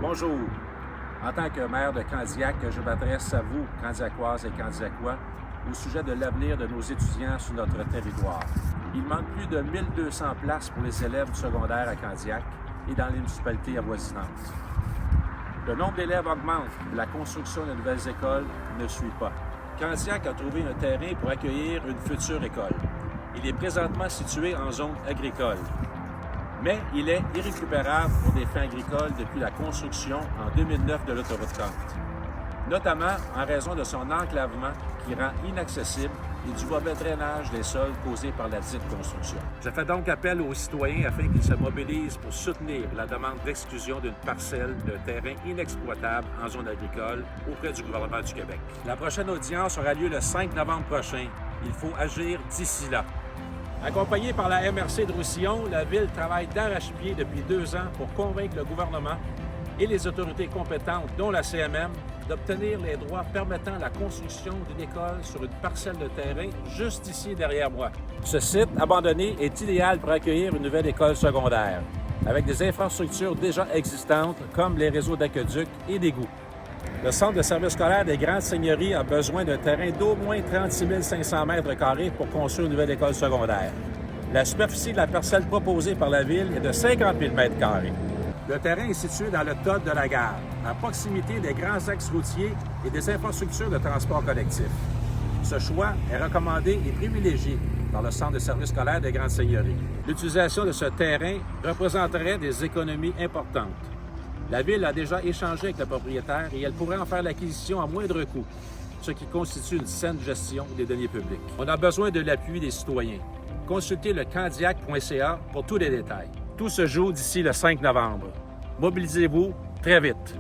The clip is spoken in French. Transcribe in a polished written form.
Bonjour. En tant que maire de Candiac, je m'adresse à vous, Candiacoises et Candiacois, au sujet de l'avenir de nos étudiants sur notre territoire. Il manque plus de 1200 places pour les élèves du secondaire à Candiac et dans les municipalités avoisinantes. Le nombre d'élèves augmente, mais la construction de nouvelles écoles ne suit pas. Candiac a trouvé un terrain pour accueillir une future école. Il est présentement situé en zone agricole, mais il est irrécupérable pour des fins agricoles depuis la construction en 2009 de l'autoroute 30, notamment en raison de son enclavement qui rend inaccessible et du mauvais drainage des sols causé par la dite construction. Je fais donc appel aux citoyens afin qu'ils se mobilisent pour soutenir la demande d'exclusion d'une parcelle de terrain inexploitable en zone agricole auprès du gouvernement du Québec. La prochaine audience aura lieu le 5 novembre prochain. Il faut agir d'ici là. Accompagnée par la MRC de Roussillon, la Ville travaille d'arrache-pied depuis 2 ans pour convaincre le gouvernement et les autorités compétentes, dont la CMM, d'obtenir les droits permettant la construction d'une école sur une parcelle de terrain juste ici derrière moi. Ce site abandonné est idéal pour accueillir une nouvelle école secondaire, avec des infrastructures déjà existantes comme les réseaux d'aqueducs et d'égouts. Le centre de service scolaire des Grandes Seigneuries a besoin d'un terrain d'au moins 36 500 m² pour construire une nouvelle école secondaire. La superficie de la parcelle proposée par la Ville est de 50 000 m². Le terrain est situé dans le TOD de la gare, à proximité des grands axes routiers et des infrastructures de transport collectif. Ce choix est recommandé et privilégié par le centre de service scolaire des Grandes Seigneuries. L'utilisation de ce terrain représenterait des économies importantes. La Ville a déjà échangé avec le propriétaire et elle pourrait en faire l'acquisition à moindre coût, ce qui constitue une saine gestion des deniers publics. On a besoin de l'appui des citoyens. Consultez le candiac.ca pour tous les détails. Tout se joue d'ici le 5 novembre. Mobilisez-vous très vite.